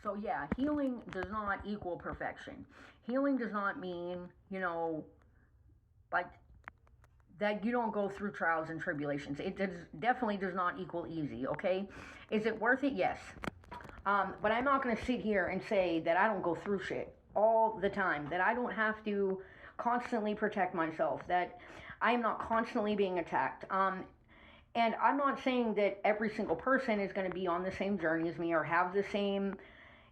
So yeah, healing does not equal perfection. Healing does not mean, like that you don't go through trials and tribulations. Definitely does not equal easy, okay? Is it worth it? Yes. But I'm not going to sit here and say that I don't go through shit all the time, that I don't have to constantly protect myself, that I am not constantly being attacked. And I'm not saying that every single person is going to be on the same journey as me or have the same,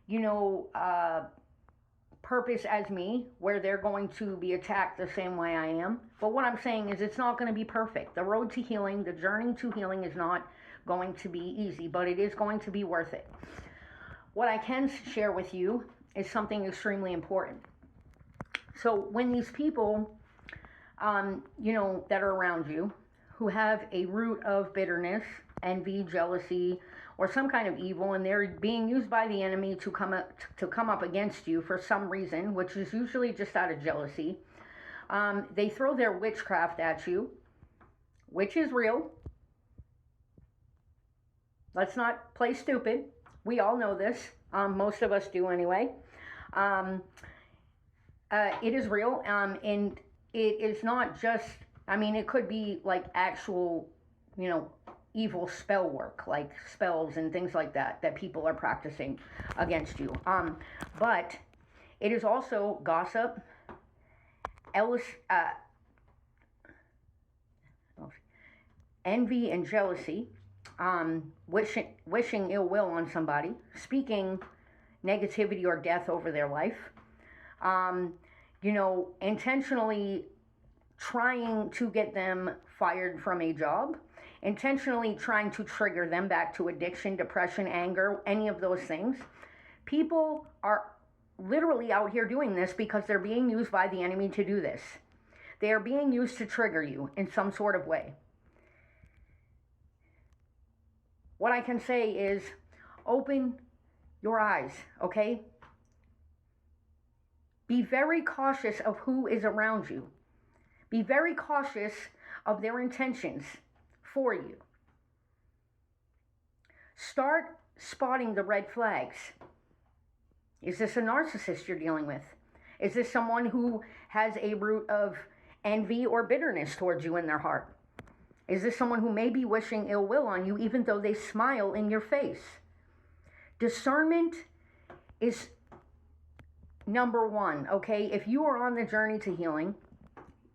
you know, uh, purpose as me, where they're going to be attacked the same way I am. But what I'm saying is it's not going to be perfect. The road to healing, the journey to healing is not going to be easy, but it is going to be worth it. What I can share with you is something extremely important. So when these people, that are around you, who have a root of bitterness, envy, jealousy, or some kind of evil, and they're being used by the enemy to come up against you for some reason, which is usually just out of jealousy. They throw their witchcraft at you, which is real. Let's not play stupid. We all know this. Most of us do anyway. Um, it is real, and it is not just. I mean, it could be like actual, you know, evil spell work, like spells and things like that that people are practicing against you. But it is also gossip, Ellis, envy, and jealousy. Wishing ill will on somebody, speaking negativity or death over their life. Intentionally trying to get them fired from a job, intentionally trying to trigger them back to addiction, depression, anger, any of those things. People are literally out here doing this because they're being used by the enemy to do this. They are being used to trigger you in some sort of way. What I can say is open your eyes, okay? Be very cautious of who is around you. Be very cautious of their intentions for you. Start spotting the red flags. Is this a narcissist you're dealing with? Is this someone who has a root of envy or bitterness towards you in their heart? Is this someone who may be wishing ill will on you even though they smile in your face? Discernment is number one, okay? If you are on the journey to healing,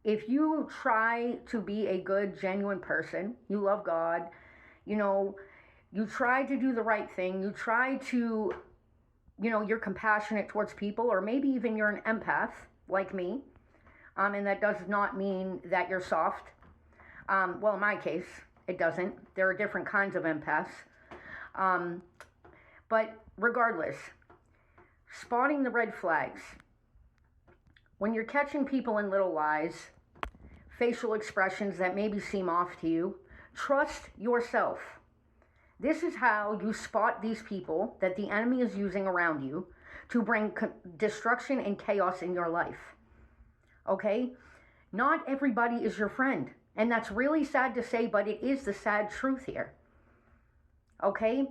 if you try to be a good, genuine person, you love God, you try to do the right thing, you try to, you're compassionate towards people, or maybe even you're an empath like me, and that does not mean that you're soft. Well, in my case, it doesn't. There are different kinds of empaths. But regardless, spotting the red flags. When you're catching people in little lies, facial expressions that maybe seem off to you, trust yourself. This is how you spot these people that the enemy is using around you to bring destruction and chaos in your life. Okay? Not everybody is your friend. And that's really sad to say, but it is the sad truth here. Okay?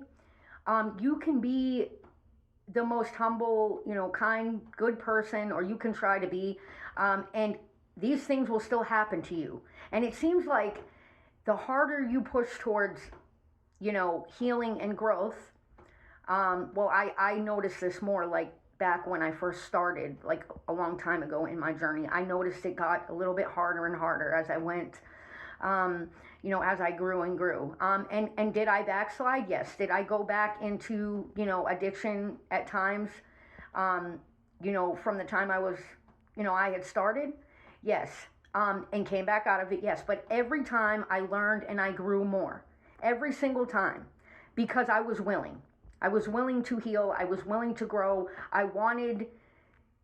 You can be the most humble, kind, good person, or you can try to be, and these things will still happen to you. And it seems like the harder you push towards, healing and growth, I noticed this more like back when I first started, like a long time ago in my journey. I noticed it got a little bit harder and harder as I went, as I grew and grew. And did I backslide? Yes. Did I go back into, addiction at times, from the time I was, I had started? Yes. And came back out of it? Yes. But every time I learned and I grew more. Every single time. Because I was willing. I was willing to heal. I was willing to grow. I wanted,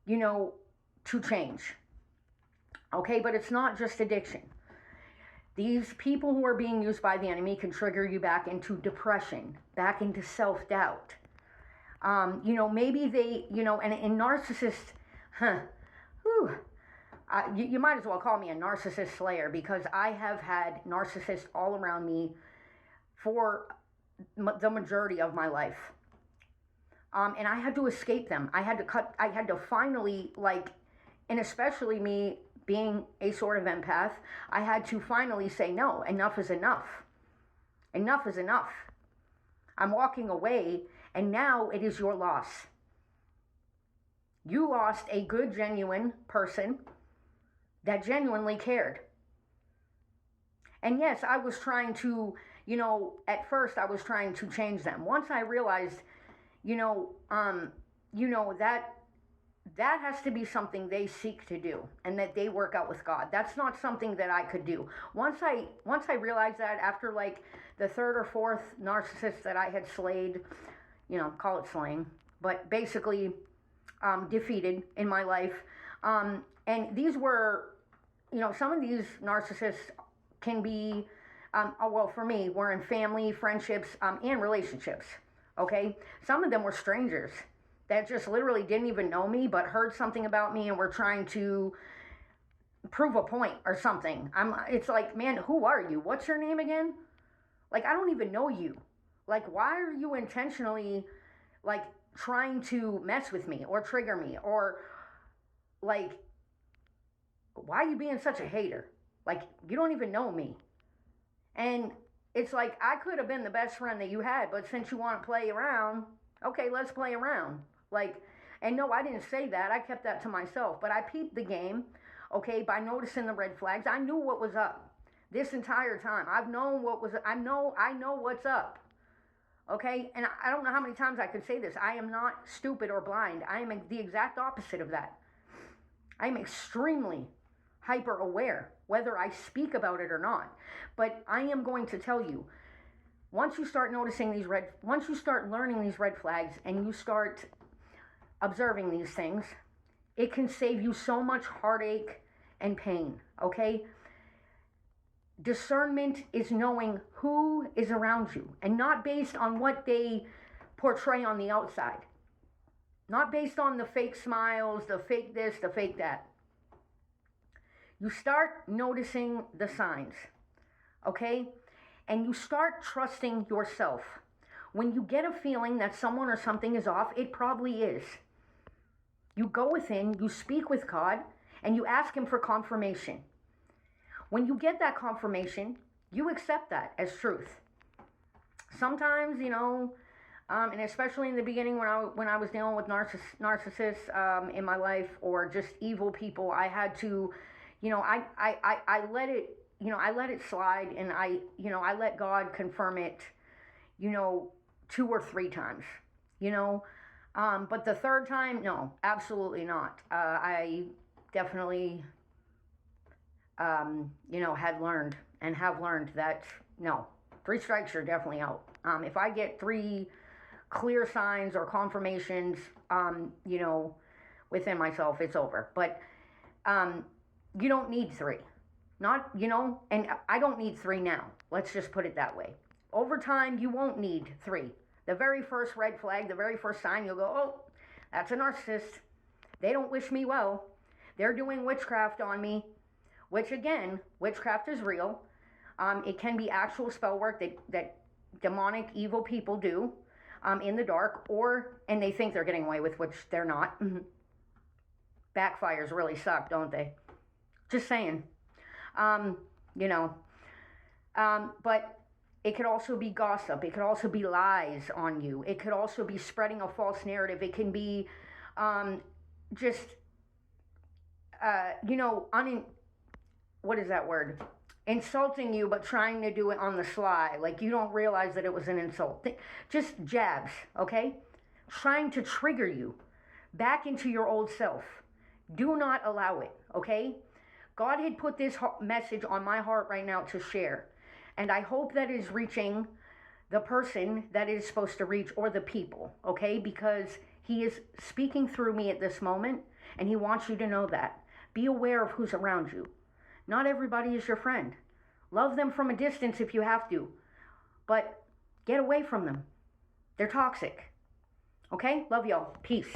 to change. Okay, but it's not just addiction. These people who are being used by the enemy can trigger you back into depression, back into self-doubt. Maybe they, and narcissists, you might as well call me a narcissist slayer, because I have had narcissists all around me for the majority of my life. And I had to escape them. I had to finally, like, and especially me being a sort of empath, I had to finally say, no, enough is enough. Enough is enough. I'm walking away, and now it is your loss. You lost a good, genuine person that genuinely cared. And yes, I was trying to, at first I was trying to change them. Once I realized, that has to be something they seek to do, and that they work out with God. That's not something that I could do. Once I realized that, after like the third or fourth narcissist that I had slayed, call it slaying, but basically defeated in my life, and these were, some of these narcissists can be, well, for me, were in family, friendships, and relationships. Okay, some of them were strangers that just literally didn't even know me, but heard something about me and were trying to prove a point or something. It's like, man, who are you? What's your name again? Like, I don't even know you. Like, why are you intentionally, like, trying to mess with me or trigger me? Or, like, why are you being such a hater? Like, you don't even know me. And it's like, I could have been the best friend that you had, but since you want to play around, okay, let's play around. Like, and no, I didn't say that. I kept that to myself. But I peeped the game, okay, by noticing the red flags. I knew what was up this entire time. I've known what was, I know what's up. Okay, and I don't know how many times I could say this. I am not stupid or blind. I am the exact opposite of that. I am extremely hyper aware, whether I speak about it or not. But I am going to tell you, once you start noticing once you start learning these red flags and you start observing these things, it can save you so much heartache and pain, okay? Discernment is knowing who is around you, and not based on what they portray on the outside. Not based on the fake smiles, the fake this, the fake that. You start noticing the signs, okay? And you start trusting yourself. When you get a feeling that someone or something is off, it probably is. You go within, you speak with God, and you ask Him for confirmation. When you get that confirmation, you accept that as truth. Sometimes, and especially in the beginning when I was dealing with narcissists in my life, or just evil people, I had to, I let it, I let it slide, and I let God confirm it, 2 or 3 times, but the third time, no, absolutely not. I definitely, had learned and have learned that, no, 3 strikes, you're definitely out. If I get 3 clear signs or confirmations, within myself, it's over. But you don't need 3. Not, and I don't need 3 now. Let's just put it that way. Over time, you won't need 3. The very first red flag, the very first sign, you'll go, oh, that's a narcissist. They don't wish me well. They're doing witchcraft on me, which, again, witchcraft is real. It can be actual spell work that demonic, evil people do in the dark, and they think they're getting away with, which they're not. Backfires really suck, don't they? Just saying. But it could also be gossip. It could also be lies on you. It could also be spreading a false narrative. It can be what is that word? Insulting you, but trying to do it on the sly. Like, you don't realize that it was an insult. Just jabs, okay? Trying to trigger you back into your old self. Do not allow it, okay? God had put this message on my heart right now to share. And I hope that is reaching the person that it is supposed to reach, or the people, okay? Because He is speaking through me at this moment, and He wants you to know that. Be aware of who's around you. Not everybody is your friend. Love them from a distance if you have to, but get away from them. They're toxic. Okay? Love y'all. Peace.